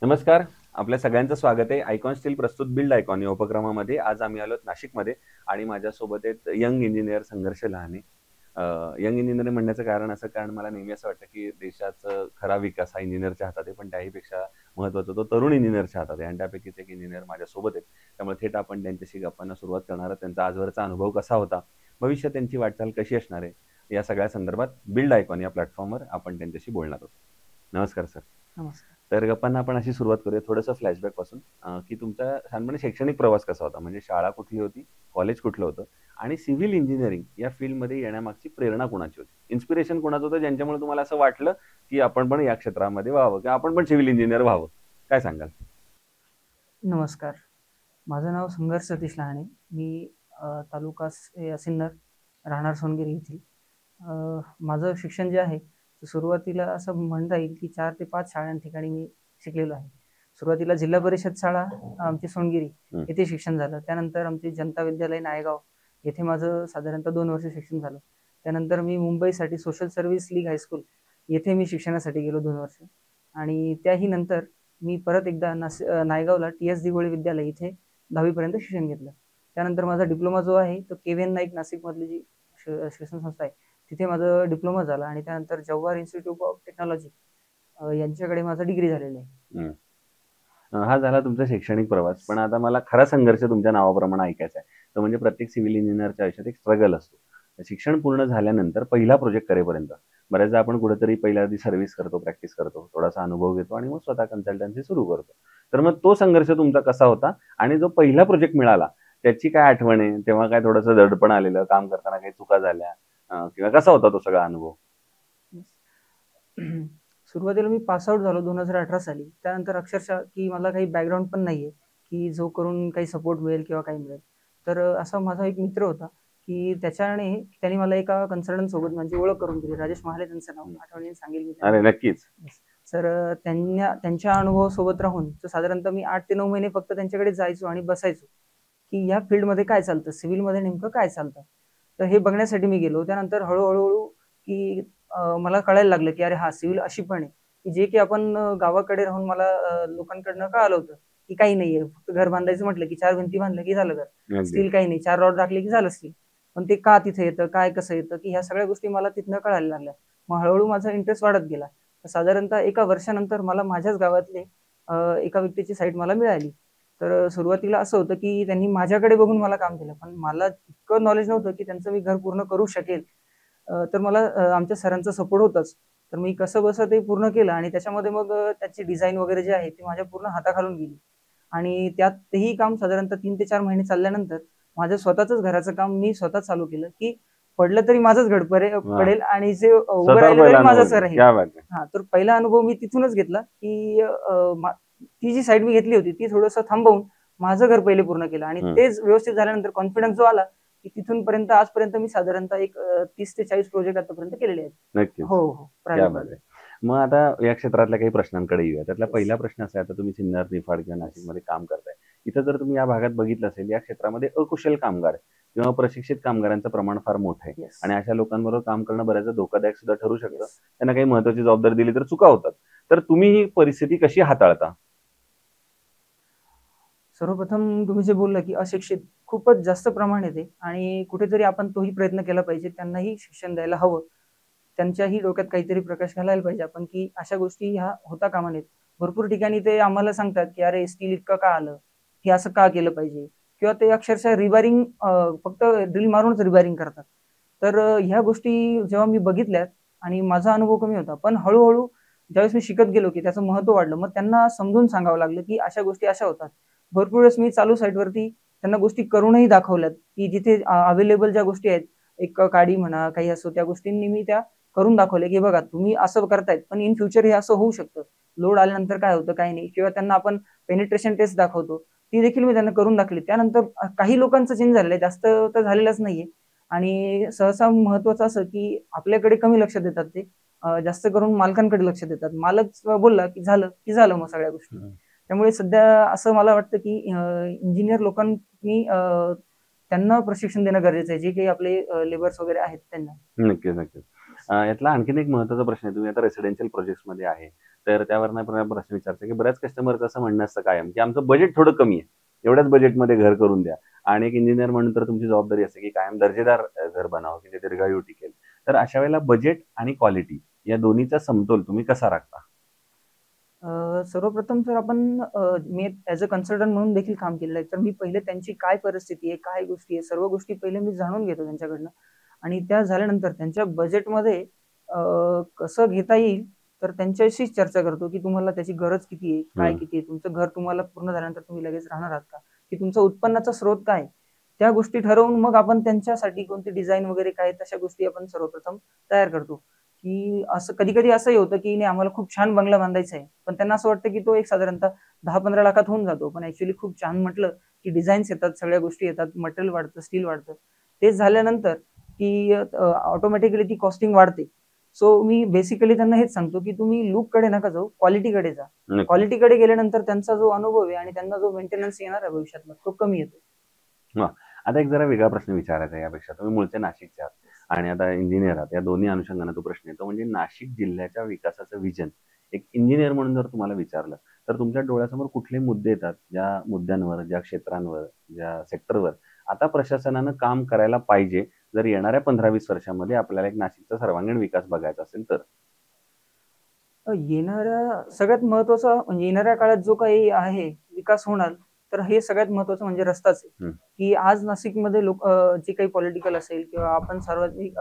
नमस्कार. आपल्या सगळ्यांचं स्वागत आहे. आयकॉन स्टील प्रस्तुत बिल्ड आयकॉन या उपक्रमामध्ये. आज आम्ही आलोत नाशिकमध्ये आणि माझ्यासोबत आहेत यंग इंजिनियर संघर्ष लहाने. यंग इंजिनियर म्हणण्याचं कारण मला नेहमी असं वाटतं, की देशाचा खरा विकास हा इंजिनिअरच्या हातात आहे. पण त्याहीपेक्षा महत्त्वाचा तो तरुण इंजिनिअरच्या हातात आहे आणि त्यापैकीच एक इंजिनिअर माझ्यासोबत आहेत. त्यामुळे थेट आपण त्यांच्याशी गप्पांना सुरुवात करणार आहोत. त्यांचा आजवरचा अनुभव कसा होता, भविष्यात त्यांची वाटचाल कशी असणार आहे, या सगळ्या संदर्भात बिल्ड आयकॉन या प्लॅटफॉर्मवर आपण त्यांच्याशी बोलणार आहोत. नमस्कार सर. नमस्कार. तर गप्पांना आपण अशी सुरुवात करूया थोडंसं फ्लॅशबॅक पासून, की तुमचा लहानपणी शैक्षणिक प्रवास कसा होता? म्हणजे शाळा कुठली होती, कॉलेज कुठलं होतं आणि सिव्हिल इंजिनिअरिंग या फील्डमध्ये येण्यामागची प्रेरणा कोणाची होती? इन्स्पिरेशन कोणाचं होतं, ज्यांच्यामुळे तुम्हाला असं वाटलं की आपण पण या क्षेत्रामध्ये व्हावं किंवा आपण पण सिव्हिल इंजिनियर व्हावं? काय सांगाल? नमस्कार. माझं नाव संघर्ष सतीश लहाने. मी तालुका सिन्नर, राहणार सोनगिरी येथील. माझं शिक्षण जे आहे ते सुरुवातीला असं म्हणता येईल की 4 ते 5 शाळांठिकाणी मी शिकलेलो आहे. सुरुवातीला जिल्हा परिषद शाळा आमची सोनगिरी येथे शिक्षण झालं. त्यानंतर आमची जनता विद्यालय नायगाव येथे माझं साधारणतः 2 वर्ष शिक्षण झालं. त्यानंतर मी मुंबईसाठी सोशल सर्व्हिस लीग हायस्कूल येथे मी शिक्षणासाठी गेलो 2 वर्ष आणि त्याही नंतर मी परत एकदा नायगावला TS दिघोळे विद्यालय इथे 10वी पर्यंत शिक्षण घेतलं. त्यानंतर माझा डिप्लोमा जो आहे तो KVN नाईक नाशिकमधली जी शिक्षण संस्था आहे तिथे माझा डिप्लोमा झाला आणि त्यानंतर जव्हार इन्स्टिट्यूट ऑफ टेक्नॉलॉजी यांच्याकडे माझा डिग्री झालेला आहे. हा झाला तुमचा शैक्षणिक प्रवास. पण आता मला खरा संघर्ष तुमच्या नावाप्रमाणे ऐकायचा आहे. तो म्हणजे प्रत्येक सिव्हिल इंजिनिअरच्या आयुष्यात एक स्ट्रगल असतो. शिक्षण पूर्ण झाल्यानंतर पहिला प्रोजेक्ट करेपर्यंत बऱ्याचदा आपण कुठेतरी पहिल्या आधी सर्व्हिस करतो, प्रॅक्टिस करतो, थोडासा अनुभव घेतो आणि मग स्वतः कन्सल्टन्सी सुरू करतो. तर मग तो संघर्ष तुमचा कसा होता आणि जो पहिला प्रोजेक्ट मिळाला त्याची काय आठवण आहे? तेव्हा काय थोडंसं दडपण आलेलं, काम करताना काही चुका झाल्या, किंवा कसा होता तो सगळा अनुभव? सुरुवातीला मी पास आउट झालो 2018 साली. त्यानंतर अक्षरशः की मला काही बॅकग्राऊंड पण नाहीये की जो करून काही सपोर्ट मिळेल किंवा काही मिळेल. तर असा माझा एक मित्र होता की त्याने मला एका कन्सल्टंट सोबत माझी ओळख करून दिली. राजेश महाले त्यांचं नाव, आठवणीने सांगेल मी अरे त्यांना. नक्कीच. तर त्यांच्या अनुभवासोबत राहून साधारणतः मी 8 ते 9 महिने फक्त त्यांच्याकडे जायचो आणि बसायचो की या फील्डमध्ये काय चालतं, सिव्हिलमध्ये नेमकं काय चालतं. तर हे बघण्यासाठी मी गेलो. त्यानंतर हळूहळू की मला कळायला लागलं की अरे हा सिव्हिल अशी पण आहे की जे की आपण गावाकडे राहून मला लोकांकडनं कळालं होतं की काही नाहीये, फक्त घर बांधायचं म्हटलं की 4 भिंती बांधलं की झालं घर. अगदी. स्टील काही नाही, 4 रॉड टाकले की झालं स्टील. पण ते का तिथे येतं, काय कसं येतं, की ह्या सगळ्या गोष्टी मला तिथनं कळायला लागल्या. मग हळूहळू माझा इंटरेस्ट वाढत गेला. साधारणतः एका वर्षानंतर मला माझ्याच गावातले एका व्यक्तीची साईट मला मिळाली. तर सुरुवातीला असं होतं की त्यांनी माझ्याकडे बघून मला काम दिलं. पण मला इतकं नॉलेज नव्हतं की त्यांचं मी घर पूर्ण करू शकेल. तर मला आमच्या सरांचा सपोर्ट होताच. तर मी कसंबसं ते पूर्ण केलं आणि त्याच्यामध्ये मग त्याची डिझाइन वगैरे जी आहे ती माझ्या पूर्ण हाताखालून गेली. आणि त्यात तेही काम साधारणतः 3 ते 4 महिने चालल्यानंतर माझं स्वतःचंच घराचं काम मी स्वतः चालू केलं, की पडलं तरी माझंच घर पडेल आणि जे उभं राहिलं तरी माझंच राहील. हां, तर पहिला अनुभव मी तिथूनच घेतला, की ती जी साईट मी घेतली होती ती थोडंसं थांबवून माझं घर पहिले पूर्ण केलं आणि तेच व्यवस्थित झाल्यानंतर कॉन्फिडन्स जो आला, की तिथून पर्यंत आजपर्यंत मी साधारणतः एक 30 ते 40 प्रोजेक्ट आतापर्यंत केलेले आहेत. नक्कीच. हो, हो. प्रायव्हेट. मग आता या क्षेत्रातल्या काही प्रश्नांकडे येऊया. त्यातला पहिला प्रश्न असा आहे, आता तुम्ही सिन्नर, निफाड किंवा नाशिकमध्ये काम करताय. इथं जर तुम्ही या भागात बघितलं असेल, या क्षेत्रामध्ये अकुशल कामगार किंवा प्रशिक्षित कामगारांचं प्रमाण फार मोठं आहे येस. आणि अशा लोकांबरोबर काम करणं बऱ्याचदा धोकादायक सुद्धा ठरू शकतं. येस. त्यांना काही महत्त्वाची जबाबदारी दिली तर चुका होतात. तर तुम्ही ही परिस्थिती कशी हाताळता? सर्वप्रथम तुम्ही जे बोलला, की अशिक्षित खूपच जास्त प्रमाणात आहे आणि कुठेतरी आपण तोही प्रयत्न केला पाहिजे. त्यांनाही शिक्षण द्यायला हवं. त्यांच्याही डोक्यात काहीतरी प्रकाश घालायला पाहिजे आपण, की अशा गोष्टी ह्या होता कामा नयेत. भरपूर ठिकाणी ते आम्हाला सांगतात, की "अरे, स्टील इतकं का आलं? हे असं का केलं पाहिजे?" किंवा ते अक्षरशः रिबारिंग फक्त ड्रिल मारूनच रिबारिंग करतात. तर ह्या गोष्टी जेव्हा मी बघितल्यात आणि माझा अनुभव कमी होता. पण हळू ज्यावेळेस मी शिकत गेलो, की त्याचं महत्त्व वाढलं. मग त्यांना समजून सांगावं लागलं, की अशा गोष्टी अशा होतात. भरपूर वेळेस मी चालू साईटवरती त्यांना गोष्टी करूनही दाखवल्यात, की जिथे अवेलेबल ज्या गोष्टी आहेत, एक काडी म्हणा, काही असो, त्या गोष्टींनी मी त्या करून दाखवल्या, की बघा तुम्ही असं करतायत, पण इन फ्युचर हे असं होऊ शकतं. लोड आल्यानंतर काय होतं, काय नाही किंवा त्यांना आपण पेनिट्रेशन टेस्ट दाखवतो. ती देखील मी त्यांना करून दाखवली. त्यानंतर काही लोकांचं चेंज झालेलं आहे, जास्त तर झालेलंच नाहीये. आणि सहसा महत्त्वाचं असं, की आपल्याकडे कमी लक्ष देतात ते. जास्त करून मालकांकडे लक्ष देतात. मालक बोलला, की झालं, की झालं मग सगळ्या गोष्टी. त्यामुळे सध्या असं मला वाटतं, की इंजिनिअर लोकांनी त्यांना प्रशिक्षण देणं गरजेचं आहे. जे काही आपले लेबर्स वगैरे आहेत त्यांना. नक्कीच, नक्कीच. यातला आणखीन एक महत्त्वाचा प्रश्न आहे, तुम्ही आता रेसिडेन्शियल प्रोजेक्ट्समध्ये आहे, तर त्यावरनं पण प्रश्न विचारतो, की बऱ्याच कस्टमरचं असं म्हणणं असतं कायम, की आमचं बजेट थोडं कमी आहे. एवढ्याच बजेटमध्ये घर करून द्या. आणि एक इंजिनिअर म्हणून तर तुमची जबाबदारी असते, की कायम दर्जेदार घर बनावं, की ते दीर्घायू टिकेल. तर अशा वेळेला बजेट आणि क्वालिटी या दोन्हीचा समतोल तुम्ही कसा राखता? सर्वप्रथम तर आपण मी ॲज अ कन्सल्टंट म्हणून देखील काम केलेलं आहे. तर मी पहिले त्यांची काय परिस्थिती आहे, काय गोष्टी आहे, सर्व गोष्टी पहिले मी जाणून घेतो त्यांच्याकडनं आणि त्या झाल्यानंतर त्यांच्या बजेटमध्ये कसं घेता येईल, तर त्यांच्याशीच चर्चा करतो, की तुम्हाला त्याची गरज किती आहे, काय हं. किती आहे? तुमचं घर तुम्हाला पूर्ण झाल्यानंतर तुम्ही लगेच राहणार आहात का? की तुमचा उत्पन्नाचा स्रोत काय आहे? त्या गोष्टी ठरवून मग आपण त्यांच्यासाठी कोणती डिझाइन वगैरे काय तशा गोष्टी आपण सर्वप्रथम तयार करतो. की असं कधी-कधी असंही होतं, की नाही आम्हाला खूप छान बंगला बांधायचा आहे. पण त्यांना असं वाटतं, की तो एक साधारणतः 10-15 लाखात होऊन जातो. पण ॲक्चुअली खूप छान म्हटलं, की डिझाईन्स येतात, सगळ्या गोष्टी येतात, मटेरियल वाढतं, स्टील वाढतं. ते झाल्यानंतर, की ऑटोमॅटिकली ती कॉस्टिंग वाढते. सो मी बेसिकली त्यांना हेच सांगतो, की तुम्ही लूककडे नका जाऊ, क्वालिटीकडे जा. नक्की. क्वालिटीकडे गेल्यानंतर त्यांचा जो अनुभव आहे आणि त्यांना जो मेंटेनन्स येणार आहे भविष्यातला, तो कमी येतो. हां. आता एक जरा वेगळा प्रश्न विचारायचा आहे यापेक्षा. तुम्ही मूळचे नाशिकचे आहात आणि आता इंजिनिअर आहात. या दोन्ही अनुषंगाने तो प्रश्न येतो. म्हणजे नाशिक जिल्ह्याच्या विकासाचं व्हिजन एक इंजिनिअर म्हणून जर तुम्हाला विचारलं, तर तुमच्या डोळ्यासमोर कुठले मुद्दे येतात? ज्या मुद्द्यांवर, ज्या क्षेत्रांवर, ज्या सेक्टरवर आता प्रशासनानं काम करायला पाहिजे, जर येणाऱ्या 15-20 वर्षांमध्ये आपल्याला एक नाशिकचा सर्वांगीण विकास बघायचा असेल तर? येणाऱ्या सगळ्यात महत्त्वाचा म्हणजे येणाऱ्या काळात जो काही आहे विकास होणार, तर हे सगळ्यात महत्त्वाचं म्हणजे रस्ताच आहे. हं. की आज नाशिकमध्ये जे काही पॉलिटिकल असेल किंवा आपण सार्वजनिक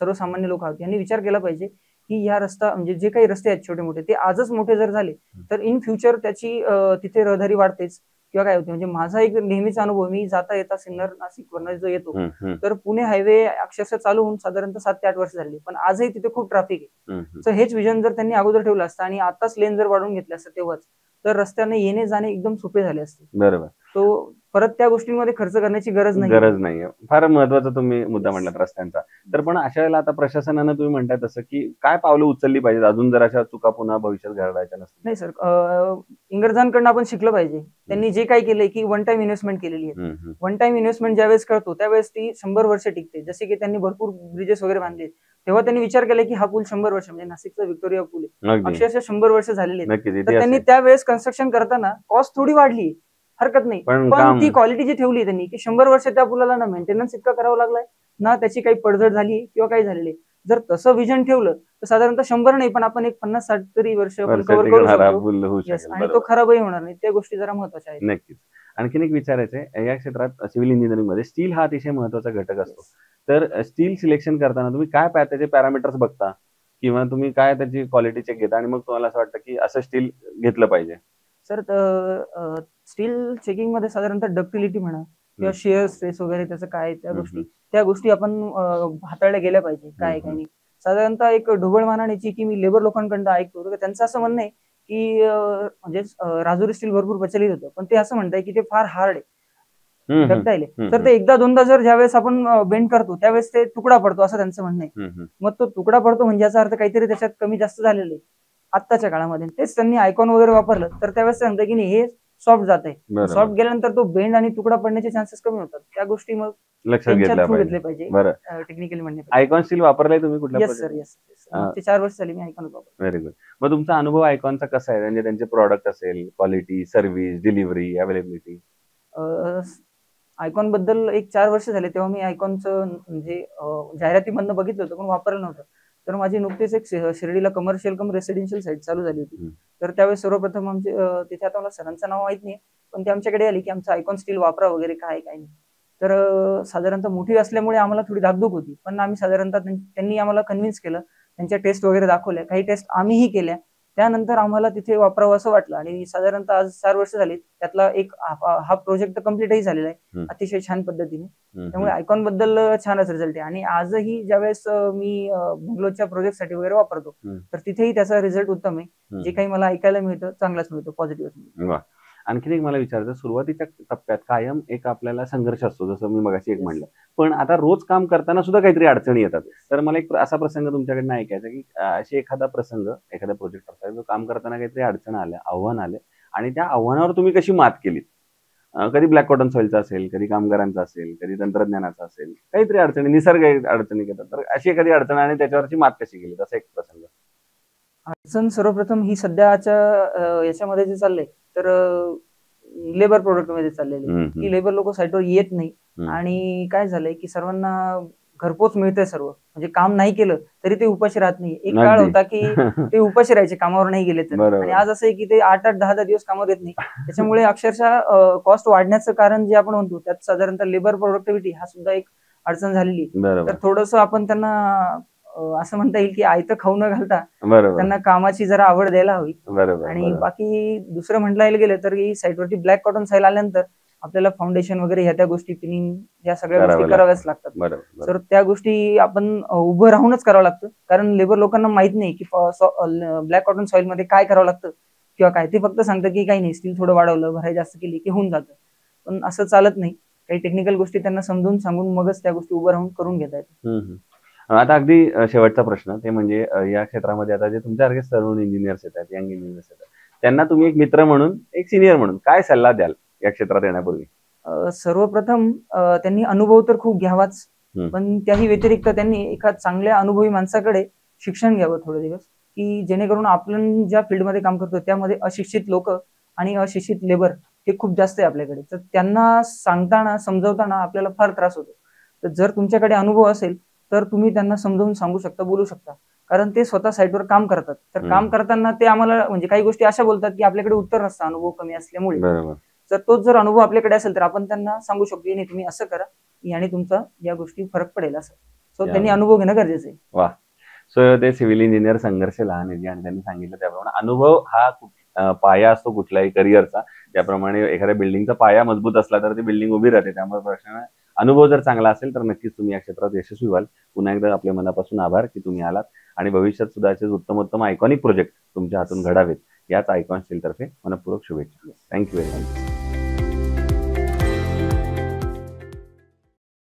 सर्वसामान्य लोक आहोत यांनी विचार केला पाहिजे, की या रस्ता म्हणजे जे काही रस्ते आहेत छोटे-मोठे ते आजच मोठे जर झाले, तर इन फ्युचर त्याची तिथे रहदारी वाढतेच किंवा काय होते म्हणजे माझा एक नेहमीचा अनुभव मी जाता-येता सिन्नर नाशिकवरनं जो येतो, हं, हं. तर पुणे हायवे अक्षरशः चालू होऊन साधारणतः 7 ते 8 वर्ष झाली. पण आजही तिथे खूप ट्रॅफिक आहे. हं, हं. तर हेच विजन जर त्यांनी अगोदर ठेवलं असतं आणि आताच लेन जर वाढवून घेतलं असतं तेव्हाच, तर रस्त्याने येणे-जाणे एकदम सोपे झाले असते. बरोबर. तो परत त्या गोष्टींमध्ये खर्च करण्याची गरज नाहीये. गरज नाहीये. फार महत्त्वाचा तुम्ही मुद्दा येस. म्हटलात रस्त्यांचा. तर पण अशा वेळेला आता प्रशासनानं तुम्ही म्हणताय तसं, की काय पावलं उचलली पाहिजेत अजून जर अशा चुका पुन्हा भविष्यात घडायच्या नसतील तर? नाही सर इंग्रजांकडून आपण शिकलं पाहिजे. त्यांनी जे काही केलंय, की वन टाईम इन्व्हेस्टमेंट केलेली आहे. हं, हं. वन टाईम इन्व्हेस्टमेंट ज्यावेळेस करतो, त्यावेळेस ती 100 वर्ष टिकते. जसे की त्यांनी भरपूर ब्रिजेस वगैरे बांधले. तेव्हा त्यांनी विचार केला, की हा पूल 100 वर्ष म्हणजे नाशिकचा व्हिक्टोरिया पूल आहे. अगदी. अक्षरशः 100 वर्ष झालेले आहेत. नक्कीच तर इतिहास त्यांनी आहे. त्यावेळेस कन्स्ट्रक्शन करताना कॉस्ट थोडी वाढली, हरकत नाही. पण पण काम ती क्वालिटी जी ठेवली त्यांनी, की 100 वर्ष त्या पुलाला ना मेंटेनन्स इतका करावा लागलाय, ना त्याची काही पडझड झाली किंवा काही झालेली. जर तसं विजन ठेवलं, तर साधारणतः 100 नाही, पण आपण एक 50-60 तरी वर्ष आपण वर्ष कव्हर करू टिकणारा शकतो. पूल होऊ येस शकेल. आणि तो बरोबर. खराबही होणार नाही. त्या गोष्टी जरा महत्त्वाच्या आहेत. नक्कीच. आणखीन एक विचारायचं आहे, या क्षेत्रात सिव्हिल इंजिनिअरिंगमध्ये स्टील हा अतिशय महत्त्वाचा घटक असतो. येस. तर स्टील सिलेक्शन करताना तुम्ही काय त्याचे पॅरामीटर्स बघता? किंवा तुम्ही काय त्याची क्वालिटी चेक घेता आणि मग तुम्हाला असं वाटतं, की असं स्टील घेतलं पाहिजे? सर स्टील चेकिंगमध्ये साधारणतः डक्टिलिटी म्हणा हं, किंवा शिअर स्ट्रेस वगैरे त्याचं काय आहे हं, हं. त्या गोष्टी आपण हाताळल्या गेल्या पाहिजे. काय हं, आहे, काय हं. नाही. साधारणतः एक ढोबळ मानाण्याची की मी लेबर लोकांकडून ऐकतो, तर त्यांचं असं म्हणणं आहे, की म्हणजे राजुरी स्टील भरपूर प्रचलित होतं. पण ते असं म्हणताय, की ते फार हार्ड आहे. हं, हं. डक्टाईल आहे. हं, तर हं. ते एकदा दोनदा जर ज्यावेळेस आपण बेंड करतो, त्यावेळेस ते तुकडा पडतो असं त्यांचं म्हणणं आहे. हं, हं. मग तो तुकडा पडतो म्हणजे याचा अर्थ काहीतरी त्याच्यात कमी जास्त झालेलं आहे. आत्ताच्या काळामध्ये. तेच त्यांनी आयकॉन वगैरे वापरलं, तर त्यावेळेस ते म्हणतात की नाही हे सॉफ्ट जातंय. बरोबर. सॉफ्ट गेल्यानंतर तो बेंड आणि तुकडा पडण्याचे चान्सेस कमी होतात. त्या गोष्टी मग लक्षात त्यांच्या घेतला थ्रू पाहिजे. घेतले पाहिजे. बरं. टेक्निकली म्हणण्यापेक्षा. आयकॉन स्टील वापरलंय तुम्ही कुठल्या येस सर, प्रोजेक्टमध्ये? येस. मागचे 4 वर्ष झाली मी आयकॉनच वापरतो. Very good. मग तुमचा अनुभव आयकॉनचा कसा आहे? म्हणजे त्यांचे प्रॉडक्ट असेल, क्वालिटी, सर्व्हिस, डिलिव्हरी, अवेलेबिलिटी? आयकॉनबद्दल एक 4 वर्ष झाले तेव्हा मी आयकॉनचं म्हणजे जाहिरातीमधनं बघितलं होतं, पण वापरलं नव्हतं. तर माझी नुकतीच एक शिर्डीला कमर्शियल कम रेसिडेन्शियल साईट चालू झाली होती. हं. तर त्यावेळेस सर्वप्रथम आमचे तिथे आता मला सरांचं नाव माहीत नाही. पण ते आमच्याकडे आले, की आमचं आयकॉन स्टील वापरा वगैरे काय आहे, काय नाही. तर साधारणतः मोठी असल्यामुळे आम्हाला थोडी धाकधूक होती. पण आम्ही साधारणतः त्यांनी आम्हाला कन्विन्स केलं. त्यांच्या टेस्ट वगैरे दाखवल्या. काही टेस्ट आम्हीही केल्या. त्यानंतर आम्हाला तिथे वापरावं असं वाटलं आणि साधारणतः आज 4 वर्ष झाली. त्यातला एक हा प्रोजेक्ट तर कंप्लीटही झालेला आहे. हं, अतिशय छान पद्धतीने. हं, त्यामुळे हं, आयकॉनबद्दल छानच रिझल्ट आहे आणि आजही ज्यावेळेस मी बंगलोरच्या प्रोजेक्टसाठी वगैरे वापरतो, हं, तर तिथेही त्याचा रिझल्ट उत्तम आहे. हं. जे काही मला ऐकायला मिळतं चांगलाच मिळतो, पॉझिटिव्हच मिळतो. वाह! आणखीन एक मला विचारायचं सुरुवातीच्या टप्प्यात कायम एक आपल्याला संघर्ष असतो, जसं मी मगाशी एक म्हणलं. पण आता रोज काम करताना सुद्धा काहीतरी अडचणी येतात. तर मला एक असा प्रसंग तुमच्याकडनं ऐकायचा आहे, की अशी एखादा प्रसंग, एखादा प्रोजेक्ट असा जो काम करताना काहीतरी अडचण आल्या, आव्हान आलं आणि त्या आव्हानावर तुम्ही कशी मात केलीत? कधी ब्लॅक कॉटन सॉइलचा असेल, कधी कामगारांचा असेल, कधी तंत्रज्ञानाचा असेल, काहीतरी अडचणी, निसर्ग अडचणी येतात. तर अशी एखादी अडचण आणि त्याच्यावरची मात कशी केली, तसा एक प्रसंग? अडचण सर्वप्रथम ही सध्याच्या याच्यामध्ये जे चाललंय, तर लेबर प्रोडक्टमध्ये चाललेलं आहे, हम्म, की लेबर लोक साईटवर येत नाही. हम्म. आणि काय झालंय की सर्वांना घरपोच मिळतंय सर्व, म्हणजे काम नाही केलं तरी ते उपाशी राहत नाही. एक काळ अगदी. होता की ते उपाशी राहायचे कामावर नाही गेले तर, आणि बरोबर. आज असं आहे की ते 8-8, 10-10 दिवस कामावर येत नाही. त्याच्यामुळे अक्षरशः कॉस्ट वाढण्याचं कारण जे आपण म्हणतो त्यात साधारणतः लेबर प्रोडक्टिव्हिटी हा सुद्धा एक अडचण झालेली आहे. तर बरोबर. थोडंसं आपण त्यांना असं म्हणता येईल की आयतं खाऊ न घालता बरोबर. त्यांना कामाची जरा आवड द्यायला हवी. बरोबर. आणि बरोबर. बाकी दुसरं म्हटलं गेलं तर ही साईटवरती ब्लॅक कॉटन साईल आल्यानंतर आपल्याला फाउंडेशन वगैरे ह्या त्या गोष्टी, पिनिंग, या सगळ्या गोष्टी करावं कराव्याच लागतं. लागतात. बरोबर. बरोबर. तर त्या गोष्टी आपण उभं राहूनच करावं लागतं, कारण लेबर लोकांना माहित नाही की ब्लॅक कॉटन सॉइल मध्ये काय करावं लागतं किंवा काय. ते फक्त सांगतं की काही नाही, स्टील थोडं वाढवलं, भराई जास्त केली की होऊन जातं. पण असं चालत नाही. काही टेक्निकल गोष्टी त्यांना समजून सांगून मगच त्या गोष्टी उभं राहून करून घेता येतात. हम्म. आता अगदी शेवटचा प्रश्न, ते म्हणजे या क्षेत्रामध्ये आता जे तुमच्यासारखे तरुण इंजिनियर्स येतात, यंग इंजिनियर्स येतात, त्यांना तुम्ही एक मित्र म्हणून, एक सिनियर म्हणून काय सल्ला द्याल या क्षेत्रात येण्यापूर्वी? सर्वप्रथम त्यांनी अनुभव तर खूप घ्यावाच, हम्म. पण त्याही व्यतिरिक्त त्यांनी एका चांगल्या अनुभवी माणसाकडे शिक्षण घ्यावं थोडे दिवस, की जेणेकरून आपण ज्या फील्डमध्ये काम करतो त्यामध्ये अशिक्षित लोक आणि अशिक्षित लेबर हे खूप जास्त आहे आपल्याकडे. तर त्यांना सांगताना, समजवताना आपल्याला फार त्रास होतो. तर जर तुमच्याकडे अनुभव असेल तर तुम्ही त्यांना समजावून सांगू शकता, बोलू शकता, कारण ते स्वतः साईटवर काम करतात. तर काम करताना ते आम्हाला म्हणजे काही गोष्टी अशा बोलतात की आपल्याकडे उत्तर नसतं अनुभव कमी असल्यामुळे. बरोबर. तर तोच जर अनुभव आपल्याकडे असेल तर आपण त्यांना सांगू शकतो की नाही, तुम्ही असं करा, याने तुमचा या गोष्टी फरक पडेल असं. सो त्यांनी अनुभव घेणं गरजेचं आहे. वा. सो ते सिव्हिल इंजिनियर संघर्ष लहानेजी, आणि त्यांनी सांगितलं त्याप्रमाणे अनुभव हा पाया असतो कुठल्याही करिअरचा. त्याप्रमाणे एखाद्या बिल्डिंगचा पाया मजबूत असला तर ती बिल्डिंग उभी राहते. त्यामुळे प्रश्न, अनुभव जर चांगला असेल तर नक्कीच तुम्ही या क्षेत्रात यशस्वी व्हाल. पुन्हा एकदा आपल्या मनापासून आभार की तुम्ही आलात, आणि भविष्यात सुद्धा असे उत्तम उत्तम आयकॉनिक प्रोजेक्ट तुमच्या हातून घडावेत, याच आयकॉन स्टील तर्फे मनपूर्वक शुभेच्छा. Thank you very much.